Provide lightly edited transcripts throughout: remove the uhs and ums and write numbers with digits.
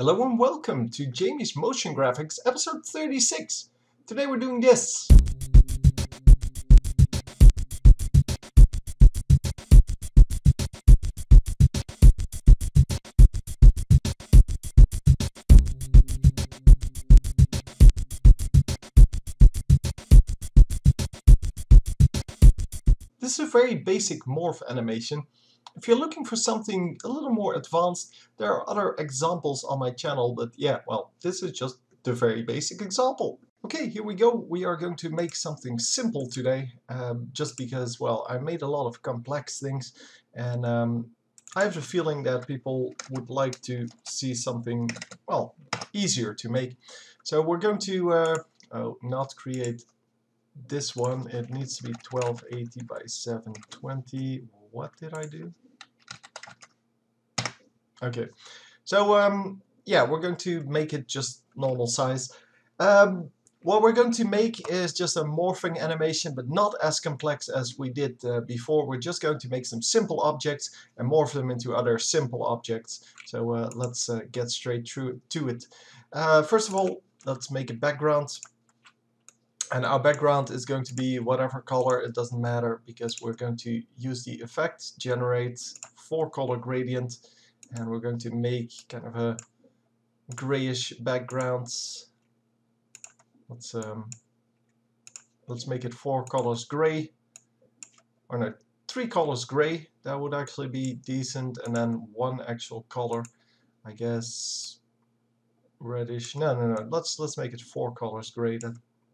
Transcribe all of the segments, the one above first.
Hello and welcome to Jamie's Motion Graphics episode 36. Today we're doing this. This is a very basic morph animation. If you're looking for something a little more advanced, there are other examples on my channel, but yeah, well, this is just the very basic example. Okay, here we go. We are going to make something simple today, just because, well, I made a lot of complex things, and I have a feeling that people would like to see something, well, easier to make. So we're going to not create this one. It needs to be 1280 by 720. What did I do? Okay, so yeah, we're going to make it just normal size. What we're going to make is just a morphing animation, but not as complex as we did before. We're just going to make some simple objects and morph them into other simple objects. So let's get straight to it. First of all, let's make a background. And our background is going to be whatever color, it doesn't matter, because we're going to use the effect, generate 4-color gradient, and we're going to make kind of a grayish background. Let's make it 4 colors gray, or no, 3 colors gray. That would actually be decent, and then 1 actual color, I guess reddish. No. Let's make it 4 colors gray.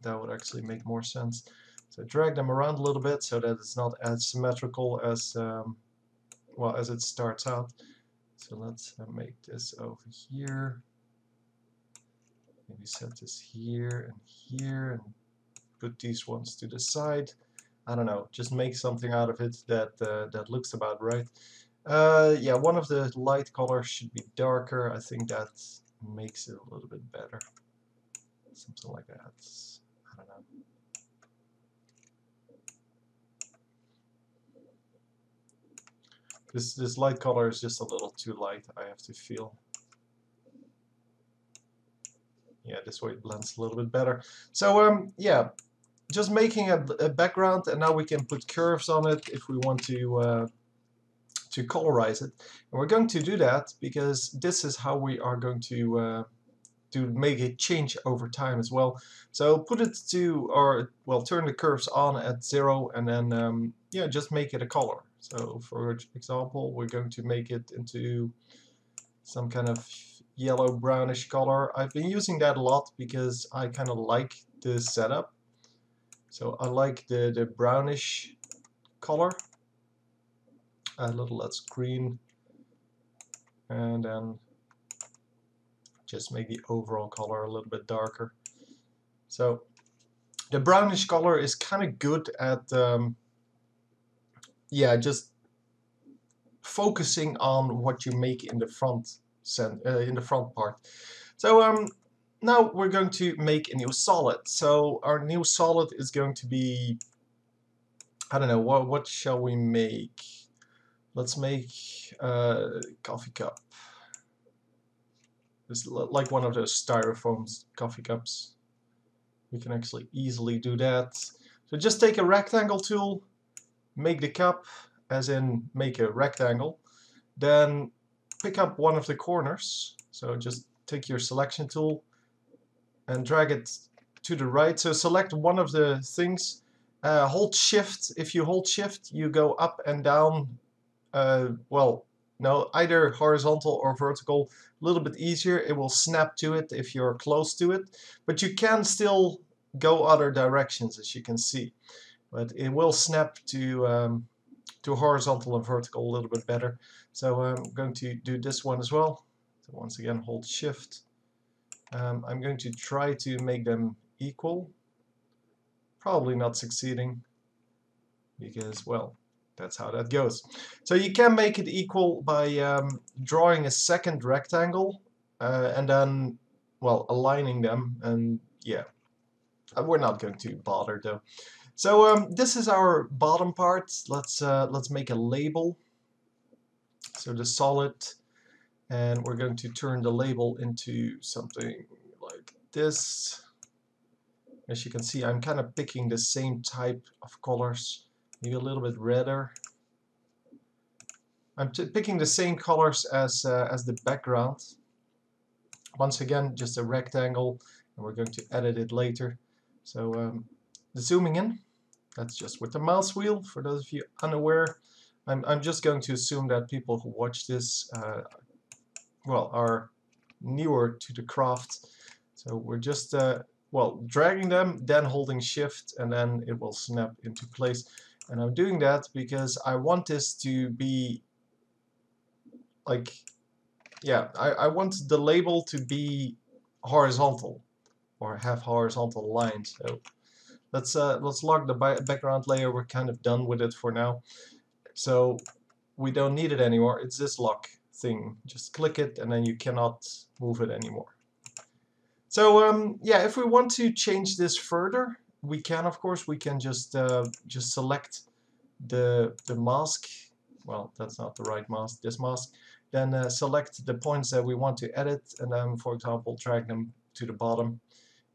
That would actually make more sense. So drag them around a little bit so that it's not as symmetrical as well as it starts out. So let's make this over here. Maybe set this here and put these ones to the side. I don't know, just make something out of it that that looks about right. Yeah, one of the light colors should be darker. I think that makes it a little bit better. Something like that. I don't know. This light color is just a little too light, I have to feel. Yeah, this way it blends a little bit better. So yeah, just making a background, and now we can put curves on it if we want to colorize it. And we're going to do that because this is how we are going to make it change over time as well. So put it to, or well, turn the curves on at 0, and then yeah, just make it a color. So for example, we're going to make it into some kind of yellow brownish color. I've been using that a lot because I kind of like the setup. So I like the brownish color. A little less green, and then just make the overall color a little bit darker. So the brownish color is kind of good at yeah, just focusing on what you make in the front part. So now we're going to make a new solid. So our new solid is going to be, I don't know, what shall we make? Let's make a coffee cup. It's like one of those styrofoam coffee cups. We can actually easily do that. So just take a rectangle tool, make the cup, as in make a rectangle, then pick up one of the corners. So just take your selection tool and drag it to the right. So select one of the things, hold shift. If you hold shift, you go up and down, well, no, either horizontal or vertical, a little bit easier. It will snap to it if you're close to it, but you can still go other directions, as you can see. But it will snap to horizontal and vertical a little bit better. So I'm going to do this one as well. So once again, hold shift. I'm going to try to make them equal. Probably not succeeding because, well, that's how that goes. So you can make it equal by drawing a second rectangle and then, well, aligning them. And yeah, we're not going to bother though. So this is our bottom part. Let's make a label. So the solid, and we're going to turn the label into something like this. As you can see, I'm kind of picking the same type of colors, maybe a little bit redder. I'm picking the same colors as the background. Once again, just a rectangle, and we're going to edit it later. So zooming in, that's just with the mouse wheel. For those of you unaware, I'm just going to assume that people who watch this well, are newer to the craft. So we're just well, dragging them, then holding shift, and then it will snap into place. And I'm doing that because I want this to be like, yeah, I want the label to be horizontal or have horizontal lines. So let's lock the background layer. We're kind of done with it for now. So we don't need it anymore. It's this lock thing. Just click it and then you cannot move it anymore. So yeah, if we want to change this further, we can, of course. We can just select the mask. Well, that's not the right mask. This mask. Then select the points that we want to edit, and then, for example, drag them to the bottom.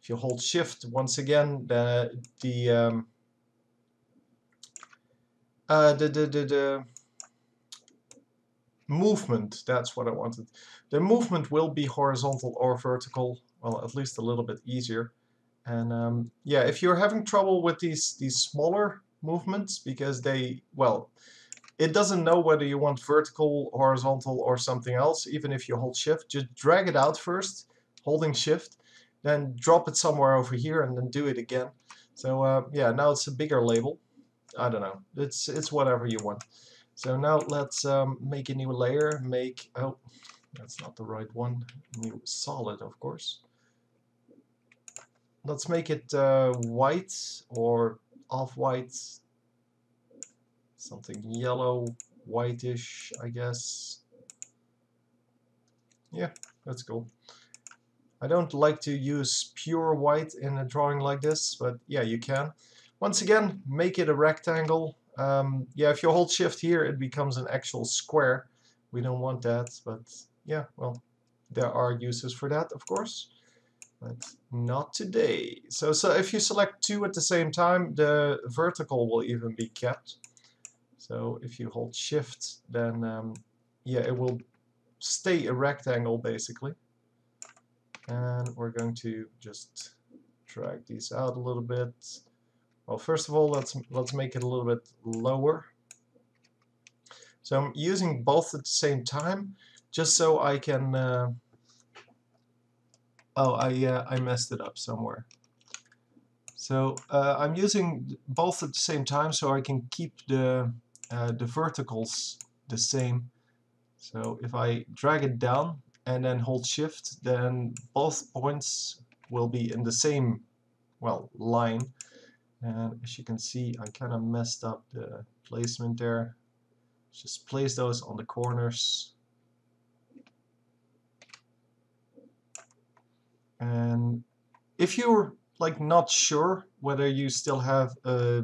If you hold Shift once again, the movement, that's what I wanted. The movement will be horizontal or vertical, well, at least a little bit easier. And yeah, if you're having trouble with these smaller movements, because they, well, it doesn't know whether you want vertical, horizontal, or something else, even if you hold Shift, just drag it out first, holding Shift, then drop it somewhere over here and then do it again. So yeah, now it's a bigger label. I don't know, it's whatever you want. So now let's make a new layer, oh, that's not the right one, new solid, of course. Let's make it white or off-white, something yellow, whitish, I guess. Yeah, that's cool. I don't like to use pure white in a drawing like this, but yeah, you can. Once again, make it a rectangle. Yeah, if you hold Shift here, it becomes an actual square. We don't want that, but yeah, well, there are uses for that, of course, but not today. So if you select two at the same time, the vertical will even be kept. So if you hold Shift, then yeah, it will stay a rectangle basically. And we're going to just drag these out a little bit. Well, first of all, let's make it a little bit lower. So I'm using both at the same time, just so I can. Oh, I messed it up somewhere. So I'm using both at the same time, so I can keep the verticals the same. So if I drag it down and then hold Shift, then both points will be in the same, well, line. And as you can see, I kind of messed up the placement there. Just place those on the corners. And if you're like not sure whether you still have a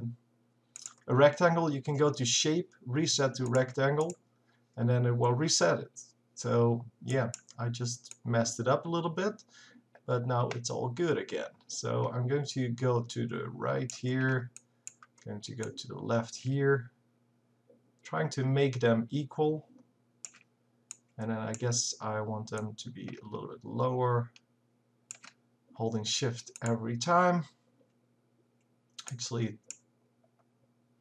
rectangle, you can go to Shape, Reset to Rectangle, and then it will reset it. So yeah, I just messed it up a little bit, but now it's all good again. So I'm going to go to the right here, going to go to the left here, trying to make them equal, and then I guess I want them to be a little bit lower, holding Shift every time. Actually,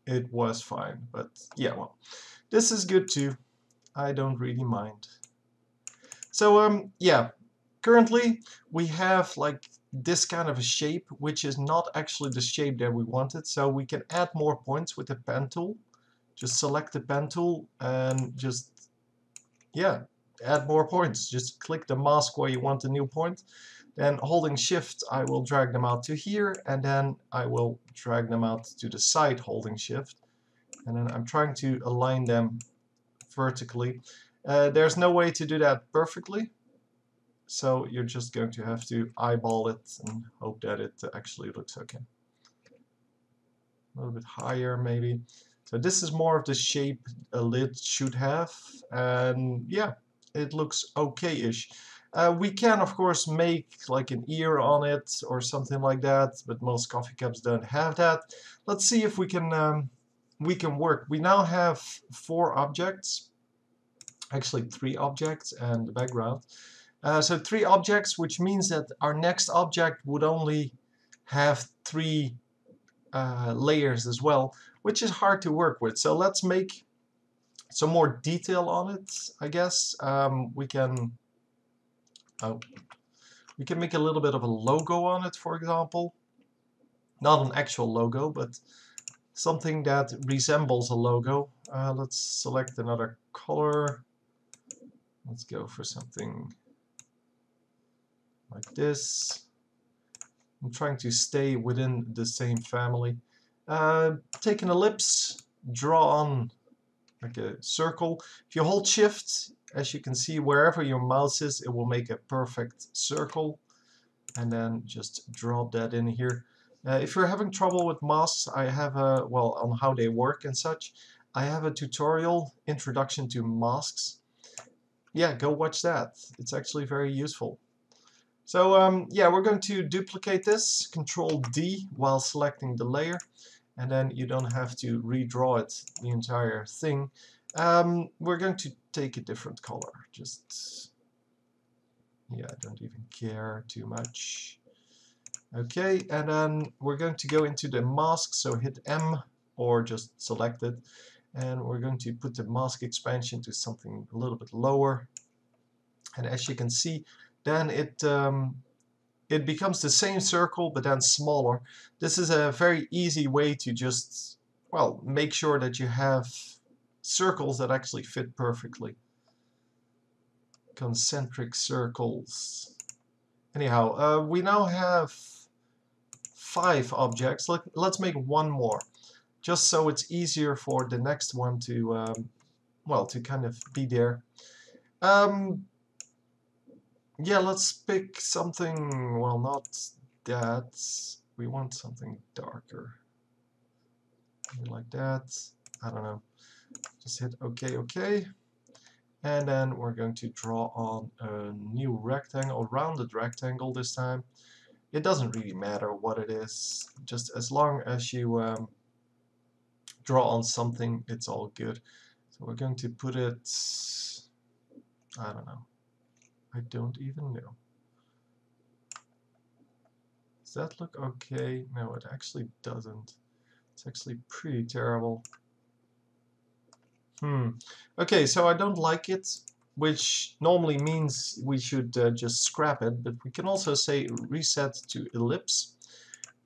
it was fine, but yeah, well, this is good too. I don't really mind. So yeah, currently we have like this kind of a shape, which is not actually the shape that we wanted. So we can add more points with the pen tool. Just select the pen tool and just, yeah, add more points. Just click the mask where you want a new point. Then holding Shift, I will drag them out to here, and then I will drag them out to the side holding Shift. And then I'm trying to align them vertically. There's no way to do that perfectly, so you're just going to have to eyeball it and hope that it actually looks okay. A little bit higher maybe. So this is more of the shape a lid should have, and yeah, it looks okay-ish. We can of course make like an ear on it or something like that, but most coffee cups don't have that. Let's see if we can work. We now have 4 objects, actually 3 objects and the background. So 3 objects, which means that our next object would only have 3 layers as well, which is hard to work with. So let's make some more detail on it, I guess. We can make a little bit of a logo on it, for example. Not an actual logo, but something that resembles a logo. Let's select another color. Let's go for something like this. I'm trying to stay within the same family. Take an ellipse, draw on like a circle. If you hold Shift, as you can see, wherever your mouse is, it will make a perfect circle. And then just drop that in here. If you're having trouble with masks, I have a, well, on how they work and such, I have a tutorial, Introduction to Masks. Yeah, go watch that. It's actually very useful. So yeah, we're going to duplicate this, Control D while selecting the layer, and then you don't have to redraw it, the entire thing. We're going to take a different color, just, yeah, I don't even care too much. Okay, and then we're going to go into the mask, so hit M or just select it, and we're going to put the mask expansion to something a little bit lower. And as you can see, then it becomes the same circle but then smaller. This is a very easy way to just, well, make sure that you have circles that actually fit perfectly. Concentric circles. Anyhow, we now have 5 objects. Let's make one more, just so it's easier for the next one to, well, to kind of be there. Yeah, let's pick something, well, not that. We want something darker. Maybe like that. I don't know. Just hit OK, OK. And then we're going to draw on a new rectangle, a rounded rectangle this time. It doesn't really matter what it is, just as long as you draw on something, it's all good. So we're going to put it, I don't know. I don't even know. Does that look okay? No, it actually doesn't. It's actually pretty terrible. Okay, so I don't like it, which normally means we should just scrap it, but we can also say reset to ellipse,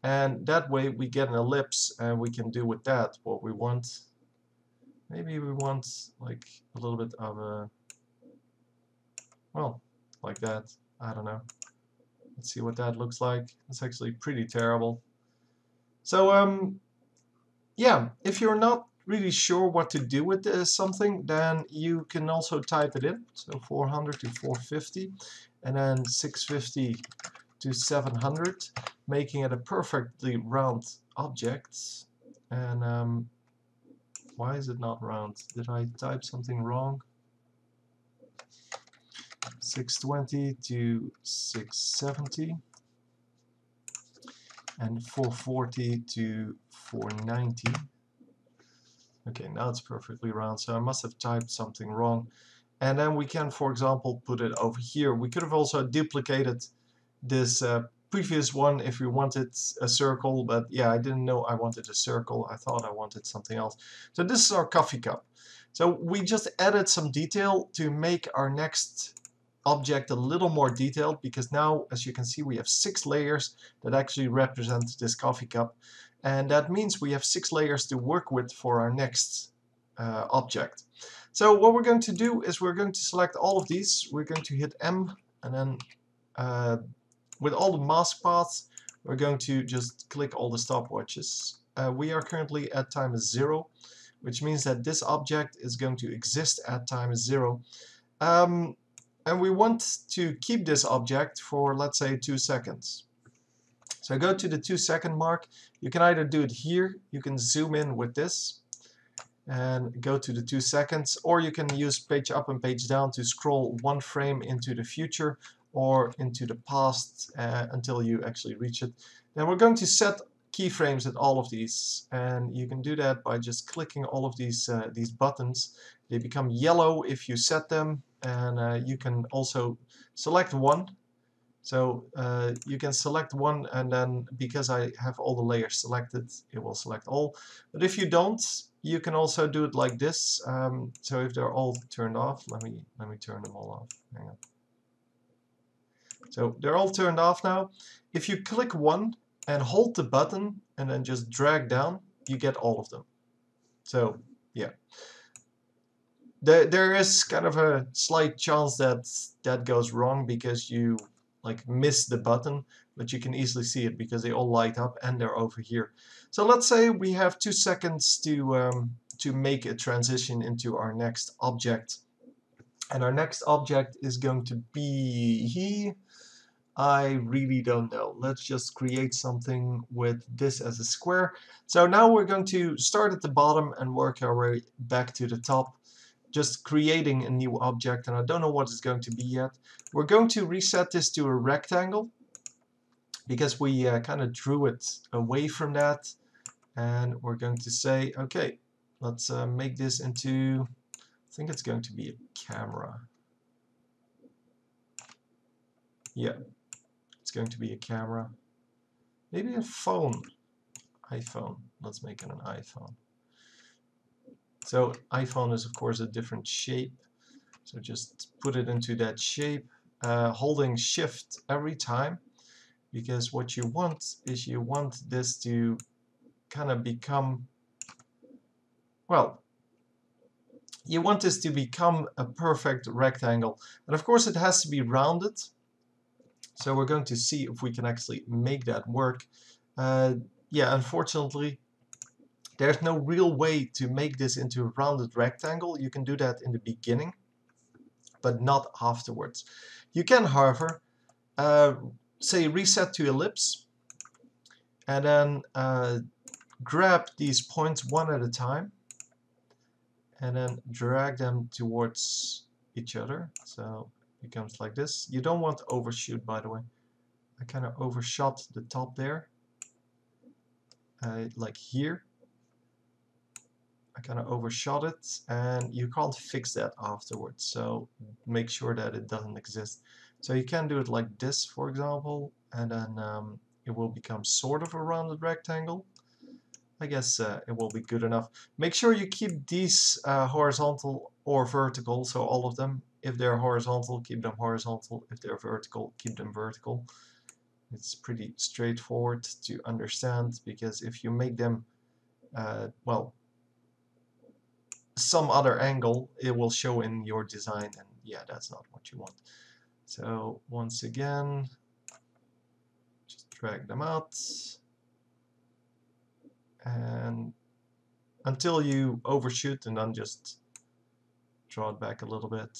and that way we get an ellipse and we can do with that what we want. Maybe we want like a little bit of a, well, like that. I don't know. Let's see what that looks like. It's actually pretty terrible. So yeah, if you're not really sure what to do with something, then you can also type it in. So 400 to 450, and then 650 to 700, making it a perfectly round object. And why is it not round? Did I type something wrong? 620 to 670, and 440 to 490. Okay, now it's perfectly round, so I must have typed something wrong. And then we can, for example, put it over here. We could have also duplicated this previous one if we wanted a circle, but yeah, I didn't know I wanted a circle. I thought I wanted something else. So this is our coffee cup. So we just added some detail to make our next object a little more detailed, because now, as you can see, we have 6 layers that actually represent this coffee cup, and that means we have 6 layers to work with for our next object. So what we're going to do is we're going to select all of these. We're going to hit M, and then with all the mask paths, we're going to just click all the stopwatches. We are currently at time 0, which means that this object is going to exist at time 0. And we want to keep this object for, let's say, 2 seconds. So go to the 2-second mark. You can either do it here, you can zoom in with this, and go to the 2 seconds, or you can use page up and page down to scroll one frame into the future or into the past until you actually reach it. Then we're going to set keyframes at all of these, and you can do that by just clicking all of these buttons. They become yellow if you set them, and you can also select one. So you can select one, and then because I have all the layers selected, it will select all. But if you don't, you can also do it like this. So if they're all turned off, let me turn them all off. Hang on. So they're all turned off now. If you click one and hold the button and then just drag down, you get all of them. So yeah. There is kind of a slight chance that that goes wrong because you miss the button, but you can easily see it because they all light up and they're over here. So let's say we have 2 seconds to make a transition into our next object, and our next object is going to be, I really don't know. Let's just create something with this as a square. So now we're going to start at the bottom and work our way back to the top, just creating a new object, and I don't know what it's going to be yet. We're going to reset this to a rectangle because we kind of drew it away from that, and we're going to say, okay, let's make this into, I think it's going to be a camera. Yeah, it's going to be a camera. Maybe a phone. iPhone. Let's make it an iPhone. So iPhone is of course a different shape. So just put it into that shape, holding shift every time, because what you want is you want this to kind of become, well, you want this to become a perfect rectangle. And of course it has to be rounded. So we're going to see if we can actually make that work. Yeah, unfortunately, there's no real way to make this into a rounded rectangle. You can do that in the beginning, but not afterwards. You can, however, say reset to ellipse, and then grab these points one at a time, and then drag them towards each other. So it becomes like this. You don't want to overshoot, by the way. I kind of overshot the top there, like here. I kind of overshot it, and you can't fix that afterwards, so make sure that it doesn't exist. So you can do it like this, for example, and then it will become sort of a rounded rectangle. I guess it will be good enough. Make sure you keep these horizontal or vertical, so all of them. If they're horizontal, keep them horizontal. If they're vertical, keep them vertical. It's pretty straightforward to understand, because if you make them, well, some other angle, it will show in your design, and yeah, that's not what you want. So once again, just drag them out, and until you overshoot, and then just draw it back a little bit.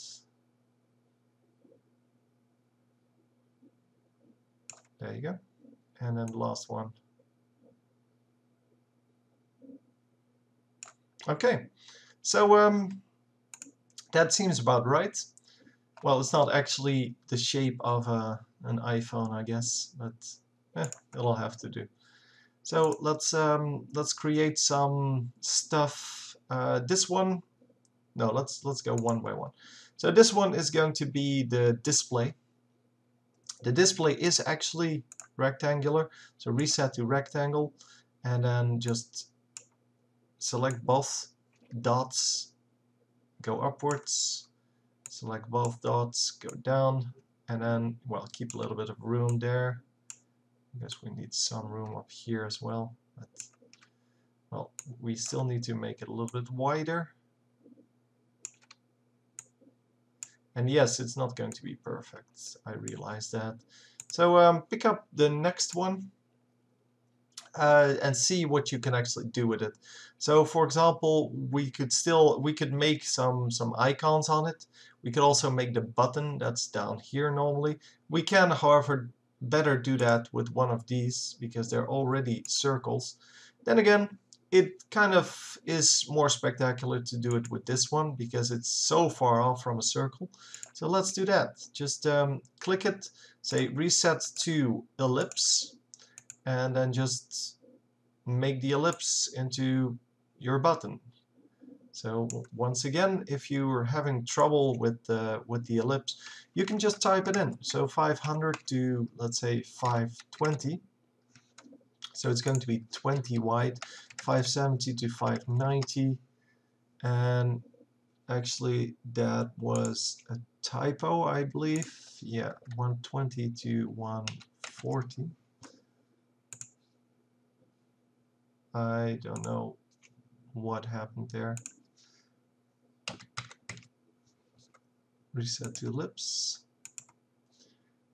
There you go. And then the last one. Okay, so that seems about right. Well, it's not actually the shape of an iPhone, I guess, but it'll have to do. So let's create some stuff. This one, no, let's go one by one. So this one is going to be the display. The display is actually rectangular, so reset to rectangle, and then just select both dots, go upwards, select both dots, go down, and then, well, keep a little bit of room there. I guess we need some room up here as well, but, well, we still need to make it a little bit wider. And yes, it's not going to be perfect, I realize that. So pick up the next one and see what you can actually do with it. So for example, we could make some icons on it. We could also make the button that's down here normally. We can, however, better do that with one of these because they're already circles. Then again, it kind of is more spectacular to do it with this one because it's so far off from a circle. So let's do that. Just click it, say reset to ellipse, and then just make the ellipse into your button. So once again, if you're having trouble with the ellipse, you can just type it in. So 500 to, let's say, 520. So it's going to be 20 wide, 570 to 590. And actually, that was a typo, I believe. Yeah, 120 to 140. I don't know what happened there. Reset to ellipse.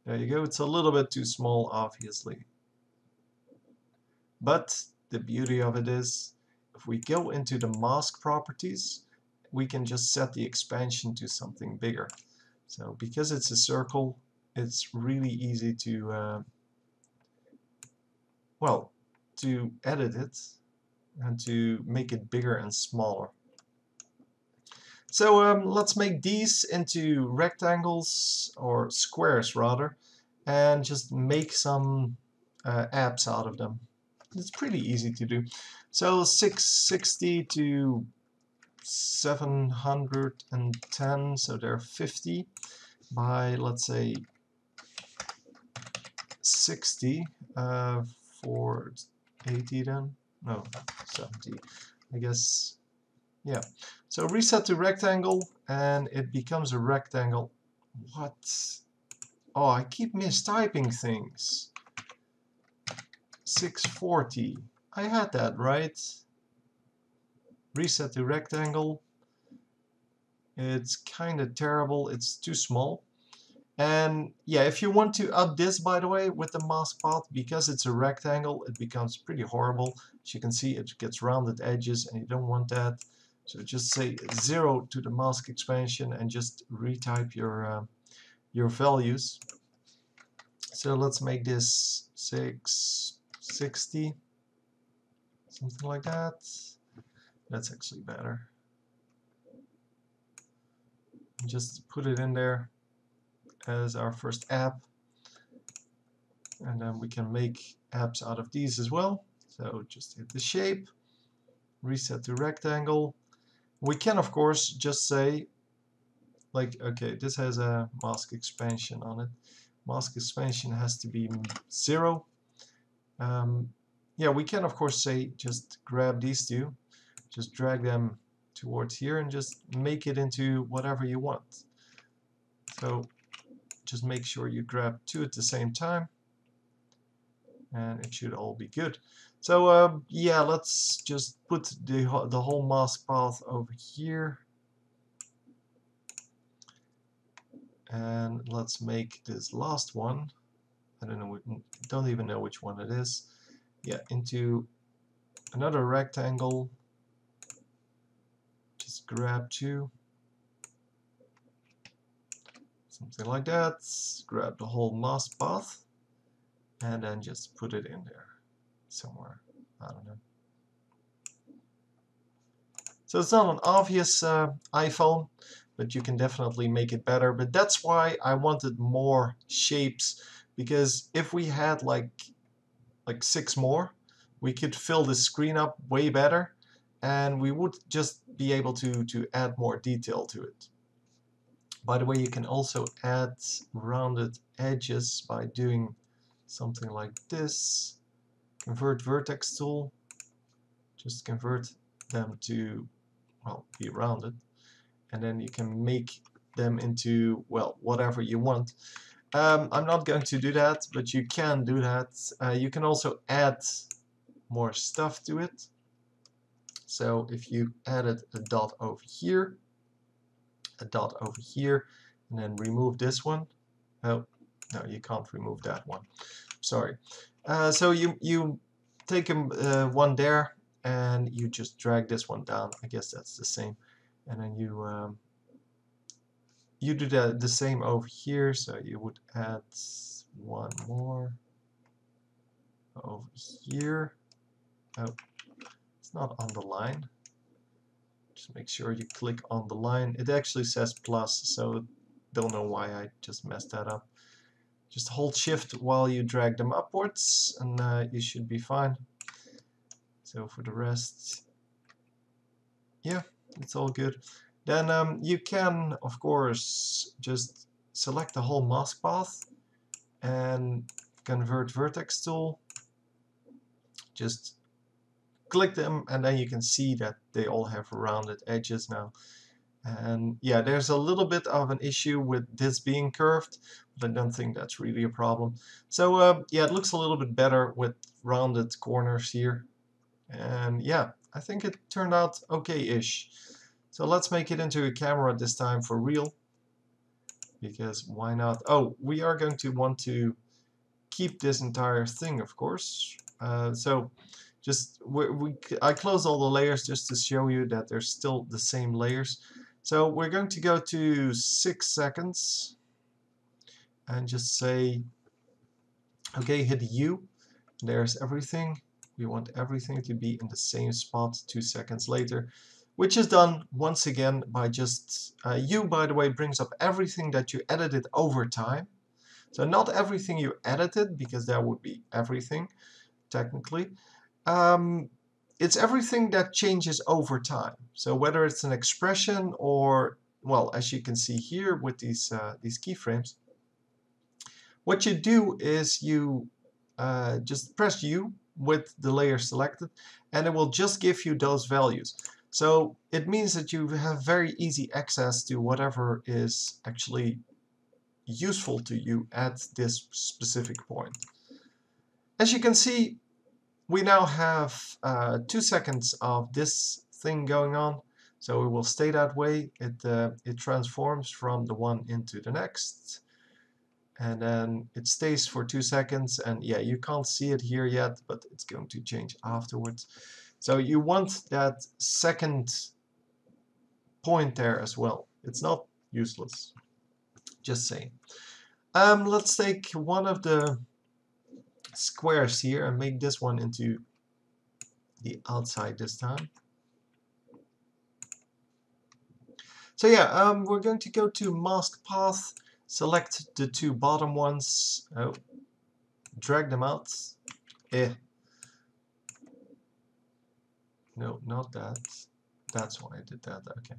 There you go. It's a little bit too small, obviously. But the beauty of it is, if we go into the mask properties, we can just set the expansion to something bigger. So because it's a circle, it's really easy to, well, to edit it and to make it bigger and smaller. So let's make these into rectangles, or squares rather, and just make some apps out of them. It's pretty easy to do. So 660 to 710, so they're 50 by, let's say, 60 for 80 then? No, 70. I guess, yeah. So reset to rectangle, and it becomes a rectangle. What? Oh, I keep mistyping things. 640. I had that right. Reset to rectangle. It's kind of terrible. It's too small. And yeah, if you want to up this, by the way, with the mask path, because it's a rectangle, it becomes pretty horrible. As you can see, it gets rounded edges, and you don't want that. So just say 0 to the mask expansion and just retype your values. So let's make this 660, something like that. That's actually better. Just put it in there as our first app, and then we can make apps out of these as well. So just hit the shape, reset to rectangle. We can of course just say, like, okay, this has a mask expansion on it. Mask expansion has to be 0. Yeah, we can of course say just grab these two, just drag them towards here and just make it into whatever you want. So just make sure you grab 2 at the same time, and it should all be good. So yeah, let's just put the whole mask path over here, and let's make this last one, I don't even know which one it is, yeah, into another rectangle. Just grab 2, something like that, grab the whole mask path, and then just put it in there somewhere, I don't know. So it's not an obvious iPhone, but you can definitely make it better. But that's why I wanted more shapes, because if we had like 6 more, we could fill the screen up way better, and we would just be able to add more detail to it. By the way, you can also add rounded edges by doing something like this. Convert vertex tool. Just convert them to, well, be rounded, and then you can make them into, well, whatever you want. I'm not going to do that, but you can do that. You can also add more stuff to it. So if you added a dot over here, a dot over here, and then remove this one. Oh, no, you can't remove that one. Sorry. So you take one there, and you just drag this one down. I guess that's the same. And then you do the same over here. So you would add one more over here. Oh, it's not on the line. Just make sure you click on the line. It actually says plus, so don't know why I just messed that up. Just hold shift while you drag them upwards and you should be fine. So for the rest, yeah, it's all good. Then you can, of course, just select the whole mask path and convert vertex tool. Just click them and then you can see that they all have rounded edges now. And yeah, there's a little bit of an issue with this being curved, but I don't think that's really a problem. So yeah, it looks a little bit better with rounded corners here. And yeah, I think it turned out okay-ish. So let's make it into a camera this time for real. Because why not? Oh, we are going to want to keep this entire thing, of course. So just I closed all the layers just to show you that they're still the same layers. So we're going to go to 6 seconds and just say, okay, hit U. There's everything. We want everything to be in the same spot 2 seconds later, which is done once again by just, U, by the way, brings up everything that you edited over time. So not everything you edited, because that would be everything, technically. It's everything that changes over time. So whether it's an expression or, well, as you can see here with these keyframes, what you do is you just press U with the layer selected, and it will just give you those values. So it means that you have very easy access to whatever is actually useful to you at this specific point. As you can see, we now have 2 seconds of this thing going on, so it will stay that way. It transforms from the one into the next, and then it stays for 2 seconds, and yeah, you can't see it here yet, but it's going to change afterwards. So you want that second point there as well. It's not useless, just saying. Let's take one of the squares here and make this one into the outside this time. So yeah, we're going to go to mask path, select the 2 bottom ones, drag them out. No, not that. That's why I did that. Okay.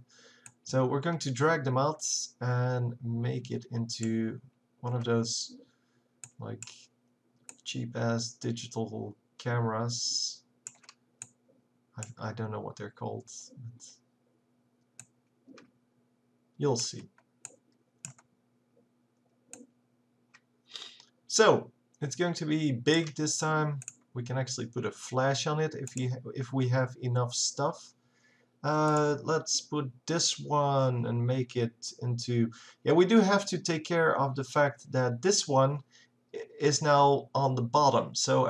So we're going to drag them out and make it into one of those like cheap ass digital cameras. I don't know what they're called, but you'll see. So it's going to be big this time. We can actually put a flash on it if we have enough stuff. Let's put this one and make it into, yeah, we do have to take care of the fact that this one is now on the bottom, so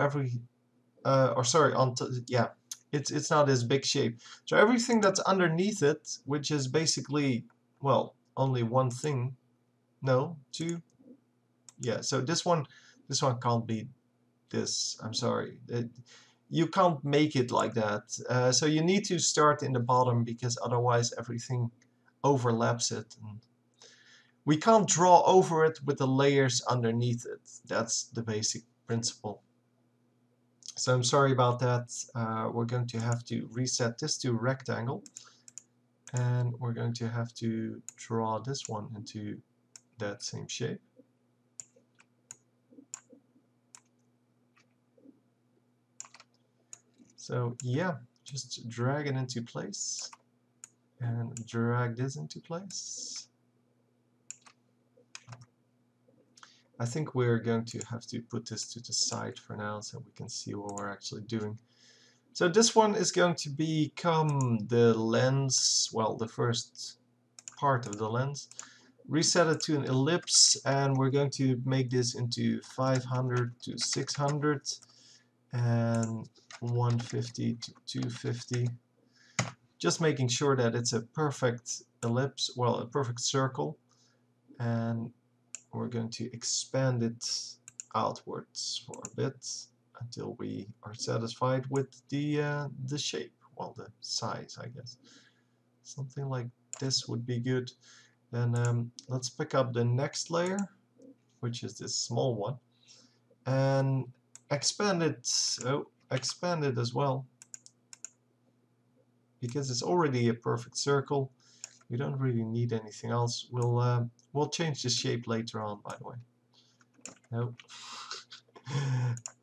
yeah, it's not this big shape. So everything that's underneath it, which is basically, well, only one thing, no, two, yeah, so this one can't be this, I'm sorry. You can't make it like that. So you need to start in the bottom, because otherwise everything overlaps it. And we can't draw over it with the layers underneath it. That's the basic principle. So I'm sorry about that. We're going to have to reset this to rectangle. And we're going to have to draw this one into that same shape. So yeah, just drag it into place and drag this into place. I think we're going to have to put this to the side for now so we can see what we're actually doing. So this one is going to become the lens, well, the first part of the lens. Reset it to an ellipse, and we're going to make this into 500 to 600 and 150 to 250. Just making sure that it's a perfect ellipse, well, a perfect circle. And we're going to expand it outwards for a bit until we are satisfied with the shape well, the size, I guess. Something like this would be good. Then let's pick up the next layer, which is this small one, and expand it. Oh, expand it as well, because it's already a perfect circle. We don't really need anything else. We'll change the shape later on, by the way. Nope.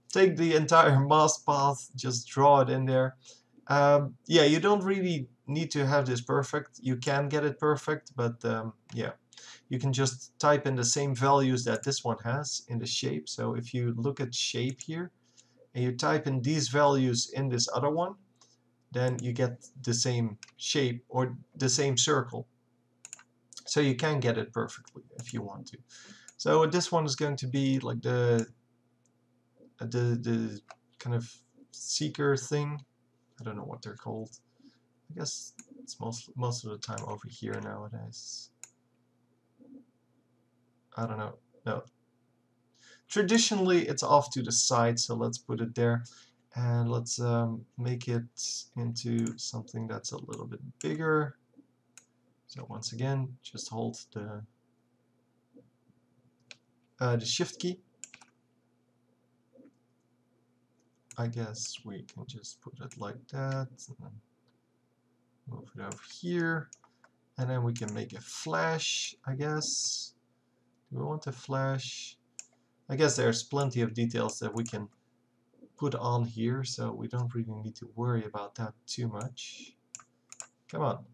Take the entire mask path, just draw it in there. Yeah, you don't really need to have this perfect. You can get it perfect, but yeah, you can just type in the same values that this one has in the shape. So if you look at shape here, and you type in these values in this other one, then you get the same shape or the same circle. So you can get it perfectly if you want to. So this one is going to be like the kind of seeker thing. I don't know what they're called. I guess it's most of the time over here nowadays. I don't know. No. Traditionally, it's off to the side, so let's put it there. And let's make it into something that's a little bit bigger. So once again, just hold the Shift key. I guess we can just put it like that, and then move it over here, and then we can make a flash, I guess. Do we want a flash? I guess there's plenty of details that we can put on here, so we don't really need to worry about that too much. Come on,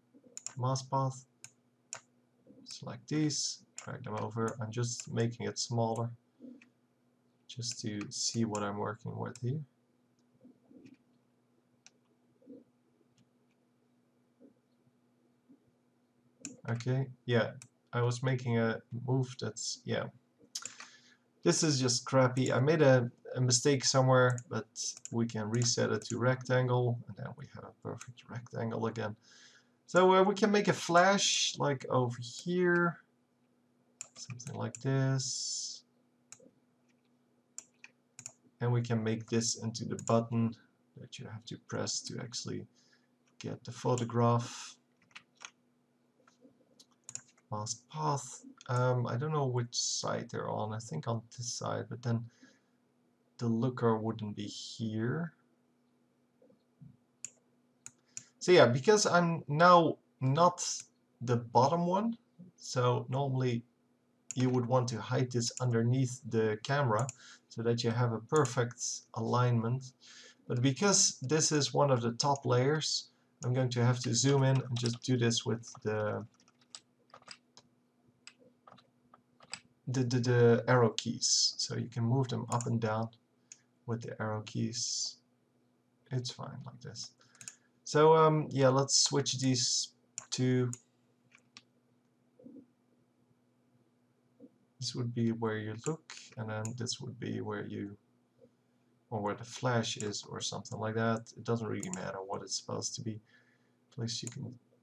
mask path. Select these, drag them over. I'm just making it smaller, just to see what I'm working with here. Okay, yeah, I was making a move that's, yeah. This is just crappy. I made a mistake somewhere, but we can reset it to rectangle, and then we have a perfect rectangle again. So we can make a flash like over here, something like this. And we can make this into the button that you have to press to actually get the photograph. Mask path. I don't know which side they're on. I think on this side, but then the looker wouldn't be here. So yeah, because I'm now not the bottom one, so normally you would want to hide this underneath the camera so that you have a perfect alignment. But because this is one of the top layers, I'm going to have to zoom in and just do this with the arrow keys. So you can move them up and down with the arrow keys. It's fine like this. So yeah, let's switch these to. This would be where you look, and then this would be where you, or where the flash is, or something like that. It doesn't really matter what it's supposed to be. At least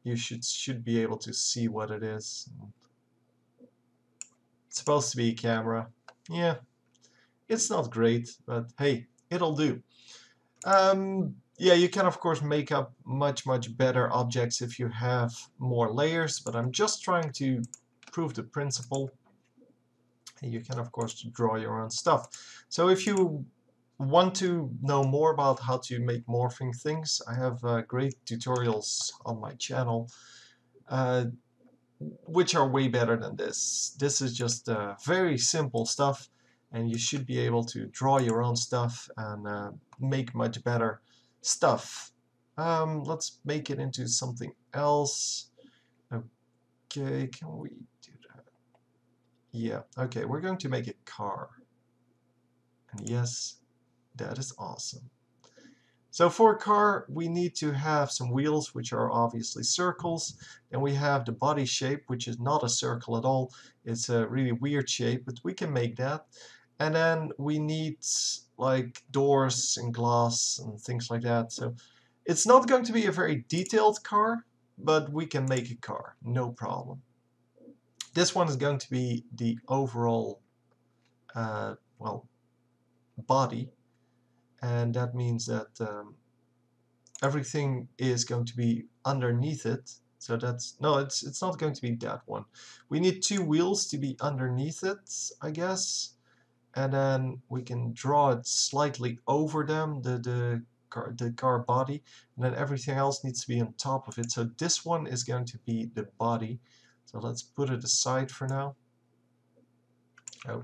you should be able to see what it is. It's supposed to be a camera. Yeah, it's not great, but hey, it'll do. Yeah, you can of course make up much better objects if you have more layers, but I'm just trying to prove the principle. You can of course draw your own stuff. So if you want to know more about how to make morphing things, I have great tutorials on my channel, which are way better than this. This is just very simple stuff, and you should be able to draw your own stuff and make much better stuff. Let's make it into something else. Okay, can we do that? Yeah, okay, we're going to make a car. And yes, that is awesome. So for a car, we need to have some wheels, which are obviously circles. Then we have the body shape, which is not a circle at all. It's a really weird shape, but we can make that. And then we need like doors and glass and things like that. So it's not going to be a very detailed car, but we can make a car, no problem. This one is going to be the overall, well, body. And that means that everything is going to be underneath it. So that's, no, it's not going to be that one. We need two wheels to be underneath it, I guess. And then we can draw it slightly over them, the car body, and then everything else needs to be on top of it. So this one is going to be the body. So let's put it aside for now. Oh,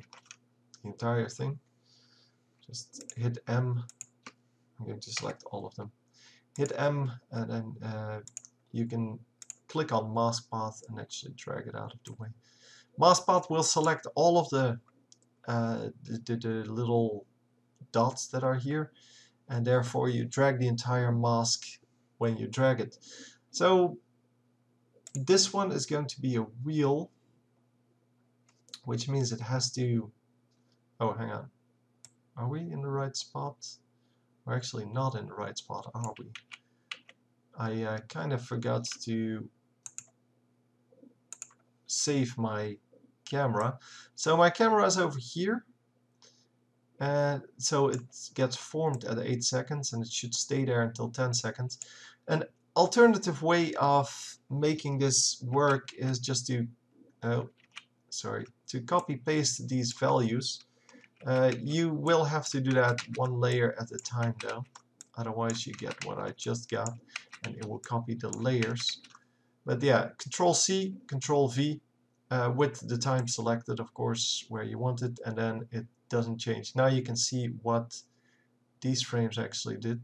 the entire thing. Just hit M. I'm going to select all of them. Hit M, and then you can click on mask path and actually drag it out of the way. Mask path will select all of the little dots that are here, and therefore you drag the entire mask when you drag it. So this one is going to be a wheel, which means it has to, oh, hang on, are we in the right spot? We're actually not in the right spot, are we? I kind of forgot to save my camera. So my camera is over here, and so it gets formed at 8 seconds, and it should stay there until 10 seconds. An alternative way of making this work is just to to copy paste these values. You will have to do that one layer at a time though, otherwise you get what I just got, and it will copy the layers. But yeah, Control C, Control V, with the time selected, of course, where you want it, and then it doesn't change. Now you can see what these frames actually did,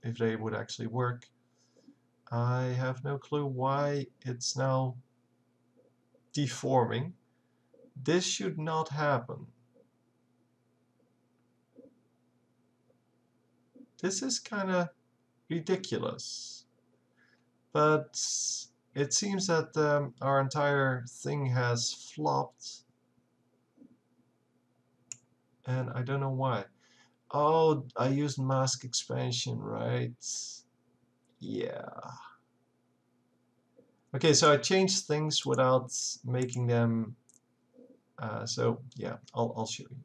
if they would actually work. I have no clue why it's now deforming. This should not happen. This is kind of ridiculous. But it seems that our entire thing has flopped. And I don't know why. Oh, I used mask expansion, right? Yeah. Okay, so I changed things without making them. So yeah, I'll show you.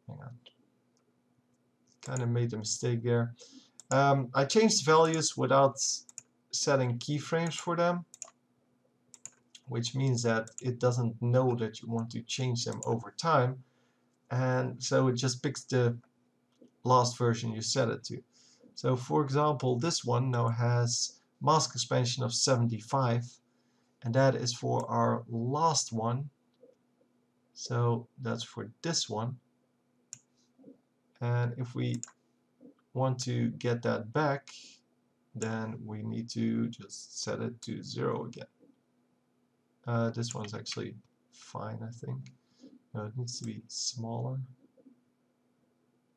Hang on. Kind of made a mistake there. I changed values without setting keyframes for them, which means that it doesn't know that you want to change them over time, and so it just picks the last version you set it to. So for example, this one now has mask expansion of 75, and that is for our last one. So that's for this one, and if we want to get that back, then we need to just set it to 0 again. This one's actually fine, I think. No, it needs to be smaller.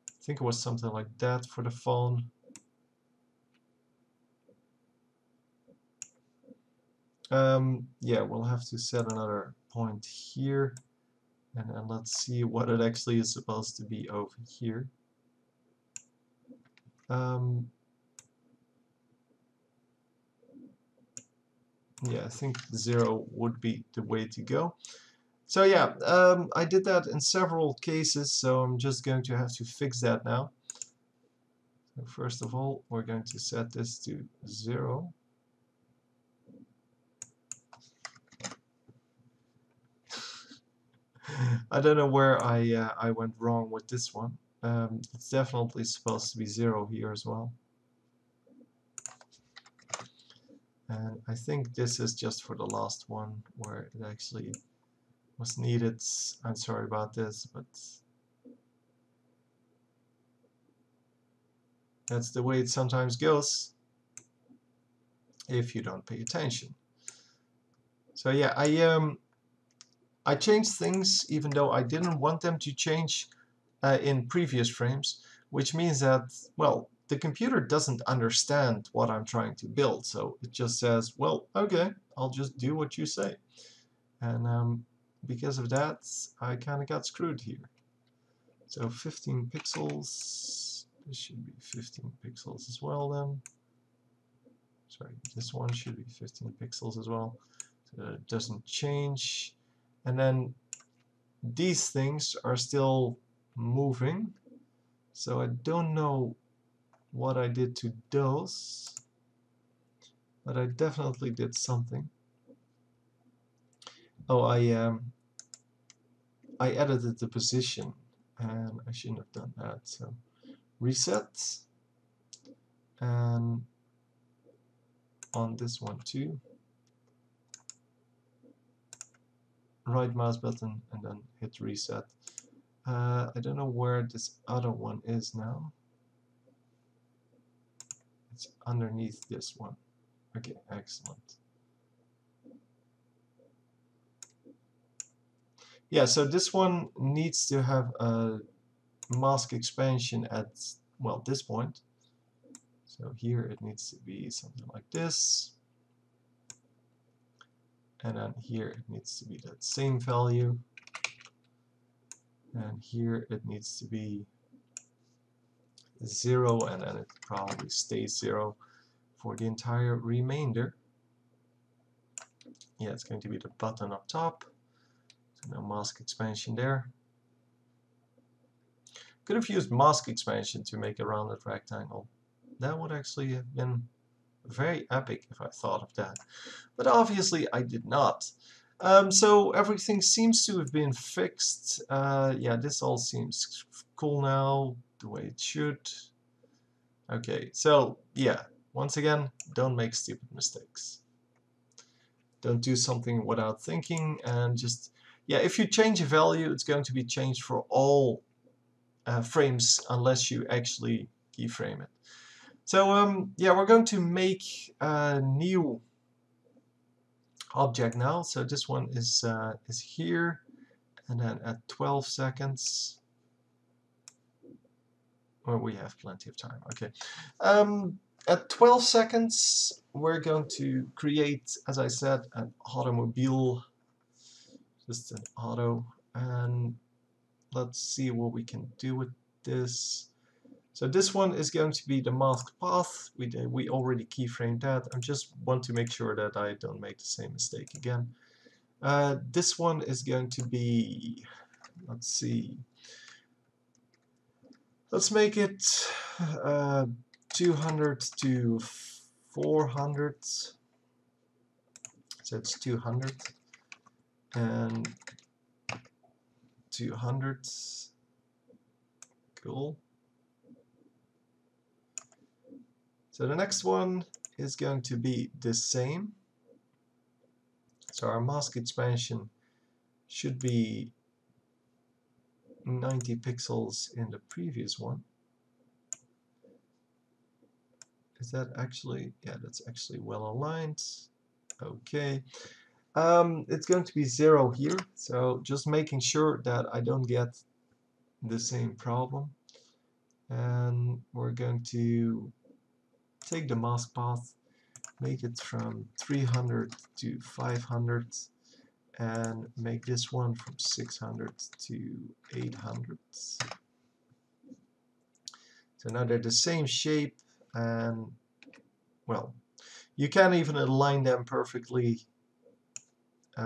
I think it was something like that for the phone. Yeah, we'll have to set another point here, and then let's see what it actually is supposed to be over here. Yeah, I think 0 would be the way to go. So yeah, I did that in several cases, so I'm just going to have to fix that now. So first of all, we're going to set this to 0. I don't know where I went wrong with this one. It's definitely supposed to be 0 here as well. And I think this is just for the last one where it actually was needed. I'm sorry about this, but that's the way it sometimes goes if you don't pay attention. So yeah, I changed things even though I didn't want them to change in previous frames, which means that, well, the computer doesn't understand what I'm trying to build, so it just says, well, okay, I'll just do what you say. And because of that, I kind of got screwed here. So 15 pixels, this should be 15 pixels as well then. Sorry, this one should be 15 pixels as well, so that it doesn't change. And then these things are still moving, so I don't know what I did to those, but I definitely did something. Oh, I edited the position, and I shouldn't have done that. So reset, and on this one too, right mouse button and then hit reset. I don't know where this other one is now. It's underneath this one. Okay, excellent. Yeah, so this one needs to have a mask expansion at, well, this point. So here it needs to be something like this. And then here it needs to be that same value. And here it needs to be 0, and then it probably stays 0 for the entire remainder. Yeah, it's going to be the button up top. So no mask expansion there. Could have used mask expansion to make a rounded rectangle. That would actually have been very epic if I thought of that. But obviously I did not. So everything seems to have been fixed. Yeah, this all seems cool now, the way it should. Okay, so yeah, once again, don't make stupid mistakes. Don't do something without thinking, and just, yeah, if you change a value, it's going to be changed for all frames unless you actually keyframe it. So yeah, we're going to make a new object now. So this one is here, and then at 12 seconds, well, we have plenty of time. Okay, at 12 seconds, we're going to create, as I said, an automobile, just an auto, and let's see what we can do with this. So this one is going to be the masked path. We already keyframed that. I just want to make sure that I don't make the same mistake again. This one is going to be, let's see, let's make it 200 to 400. So it's 200 and 200. Cool. So the next one is going to be the same. So our mask expansion should be 90 pixels in the previous one. Is that actually, yeah, that's actually well aligned. Okay. It's going to be 0 here, so just making sure that I don't get the same problem. And we're going to take the mask path, make it from 300 to 500, and make this one from 600 to 800. So now they're the same shape, and well, you can even align them perfectly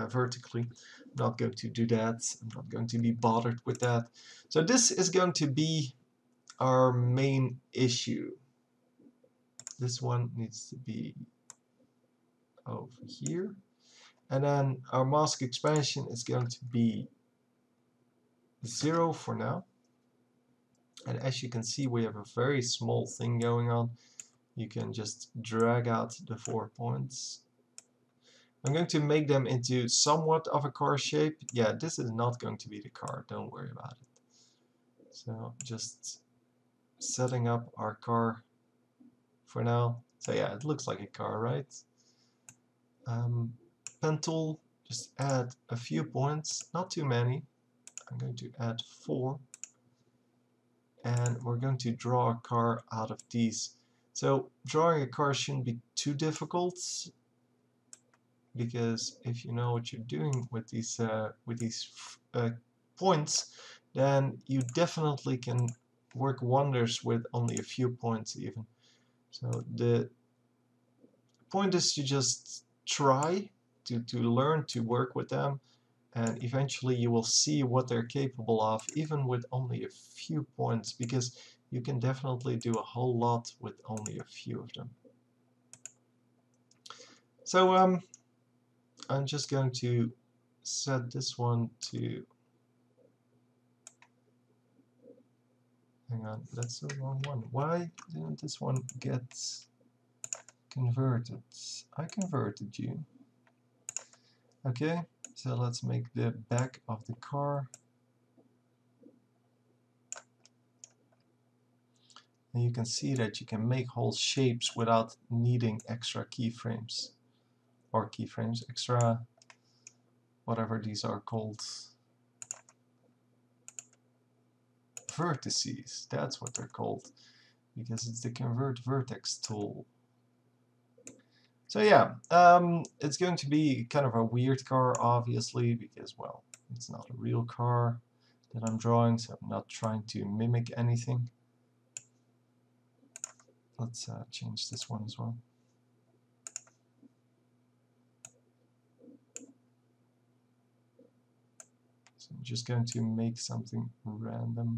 vertically. I'm not going to do that. I'm not going to be bothered with that. So this is going to be our main issue. This one needs to be over here. And then our mask expansion is going to be 0 for now. And as you can see, we have a very small thing going on. You can just drag out the 4 points. I'm going to make them into somewhat of a car shape. Yeah, this is not going to be the car, don't worry about it. So just setting up our car for now. So yeah, it looks like a car, right? Pen tool, just add a few points, not too many. I'm going to add 4. And we're going to draw a car out of these. So drawing a car shouldn't be too difficult, because if you know what you're doing with these points, then you definitely can work wonders with only a few points even. So the point is to just try to learn to work with them, and eventually you will see what they're capable of, even with only a few points, because you can definitely do a whole lot with only a few of them. So I'm just going to set this one to, hang on, that's the wrong one. Why didn't this one get converted? I converted you. Okay, so let's make the back of the car. And you can see that you can make whole shapes without needing extra keyframes. Or keyframes, extra, whatever these are called. Vertices, that's what they're called. Because it's the convert vertex tool. So yeah, it's going to be kind of a weird car, obviously, because, well, it's not a real car that I'm drawing, so I'm not trying to mimic anything. Let's change this one as well. So I'm just going to make something random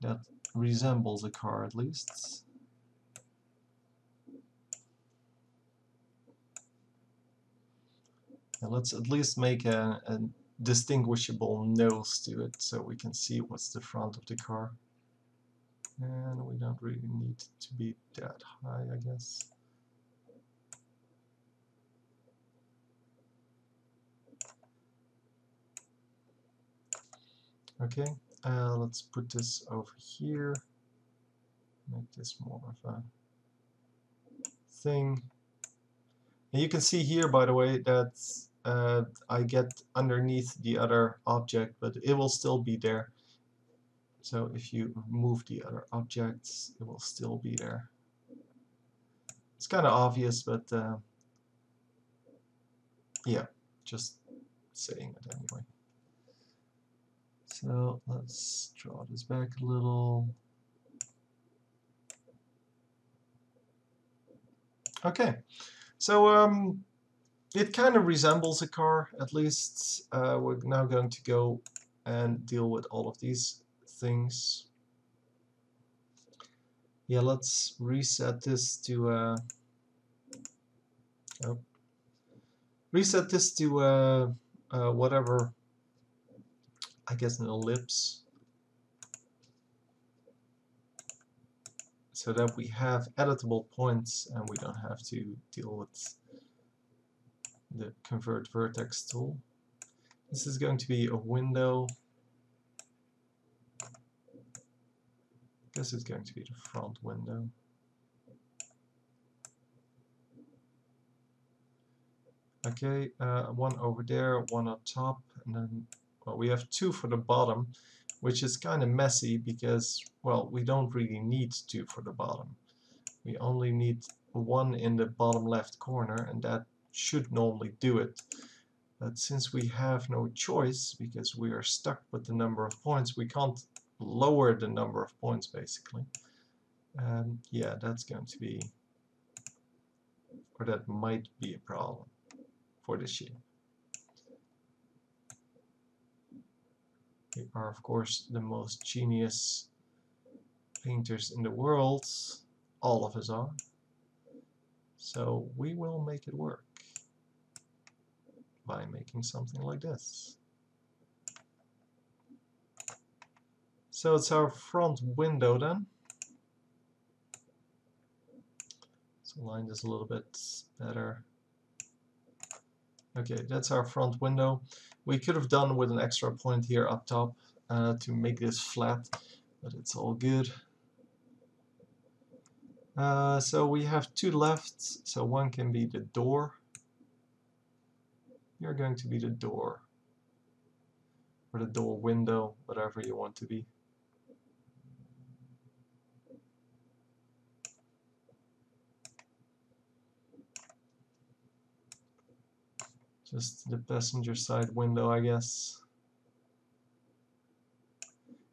that resembles a car at least. And let's at least make a distinguishable nose to it so we can see what's the front of the car. And we don't really need it to be that high, I guess. Okay, let's put this over here. Make this more of a thing. And you can see here, by the way, that I get underneath the other object, but it will still be there. So if you remove the other objects, it will still be there. It's kind of obvious, but yeah, just saying it anyway. So let's draw this back a little. Okay, so it kind of resembles a car, at least. We're now going to go and deal with all of these things. Yeah, let's reset this to reset this to whatever, I guess an ellipse, so that we have editable points and we don't have to deal with the convert vertex tool. This is going to be a window. I guess it's going to be the front window. Okay, one over there, one up top, and then, well, we have two for the bottom, which is kind of messy because, well, we don't really need two for the bottom. We only need one in the bottom left corner, and that should normally do it. But since we have no choice, because we are stuck with the number of points, we can't lower the number of points, basically. Yeah, that's going to be, or that might be a problem for this shape. We are, of course, the most genius painters in the world. All of us are. So we will make it work by making something like this. So it's our front window then. Let's align this a little bit better. Okay, that's our front window. We could have done with an extra point here up top to make this flat, but it's all good. So we have two left, so one can be the door. You're going to be the door, or the door window, whatever you want to be. Just the passenger side window, I guess.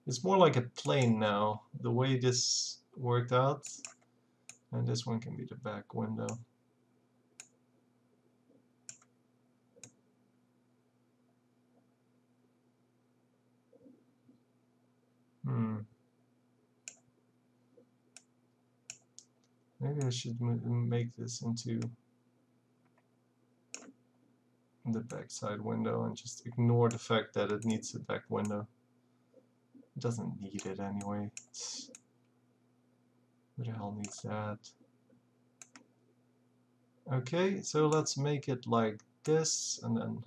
It's more like a plane now, the way this worked out. And this one can be the back window. Maybe I should make this into the backside window and just ignore the fact that it needs a back window. It doesn't need it anyway. Who the hell needs that? Okay, so let's make it like this, and then...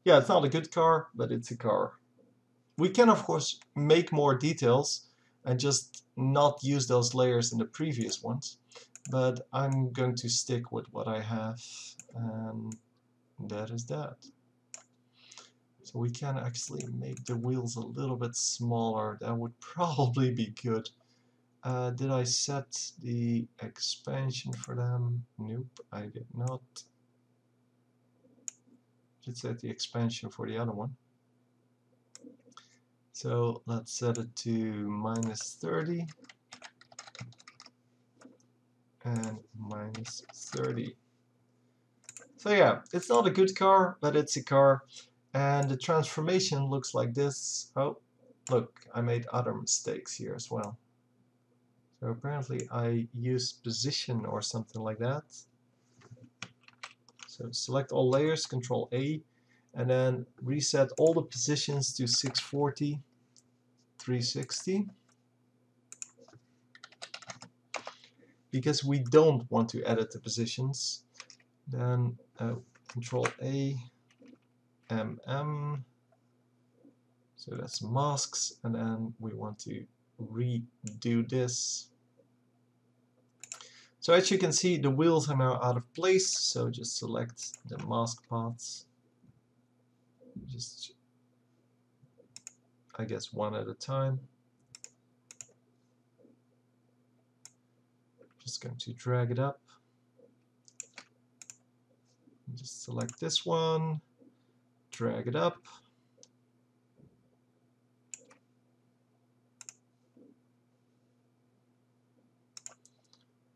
Yeah, it's not a good car, but it's a car. We can, of course, make more details and just not use those layers in the previous ones. But I'm going to stick with what I have, and that is that. So we can actually make the wheels a little bit smaller. That would probably be good. Did I set the expansion for them? Nope, I did not. Did set the expansion for the other one. So let's set it to -30 and -30. So yeah, it's not a good car, but it's a car. And the transformation looks like this. Oh, look, I made other mistakes here as well. So apparently I used position or something like that. So select all layers, Control A, and then reset all the positions to 640, 360. Because we don't want to edit the positions, then Control A, so that's masks, and then we want to redo this. So as you can see, the wheels are now out of place, so just select the mask paths. Just, I guess, one at a time. Just going to drag it up. Just select this one, drag it up.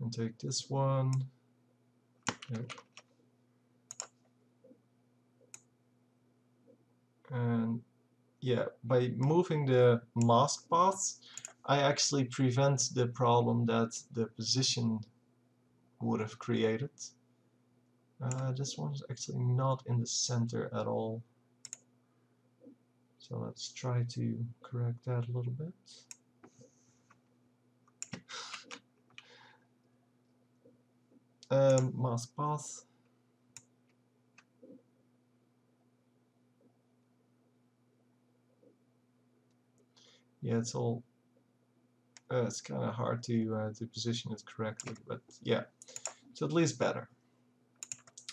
And take this one. Yep. And yeah, by moving the mask paths, I actually prevent the problem that the position would have created. This one's actually not in the center at all. So let's try to correct that a little bit. Mask path. Yeah, it's all. It's kind of hard to position it correctly, but yeah, it's at least better.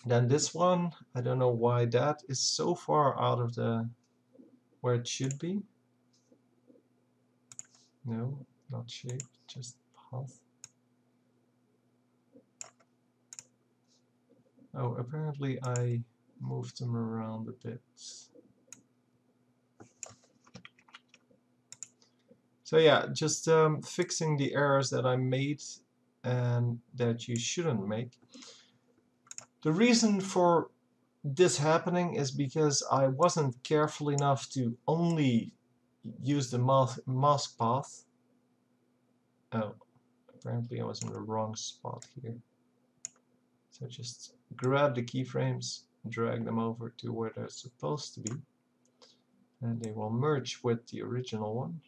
Then this one, I don't know why that is so far out of the where it should be. No, not shape, just path. Oh, apparently I moved them around a bit. So yeah, just fixing the errors that I made and that you shouldn't make. The reason for this happening is because I wasn't careful enough to only use the mask path. Oh, apparently I was in the wrong spot here. So just grab the keyframes, drag them over to where they're supposed to be, and they will merge with the original one.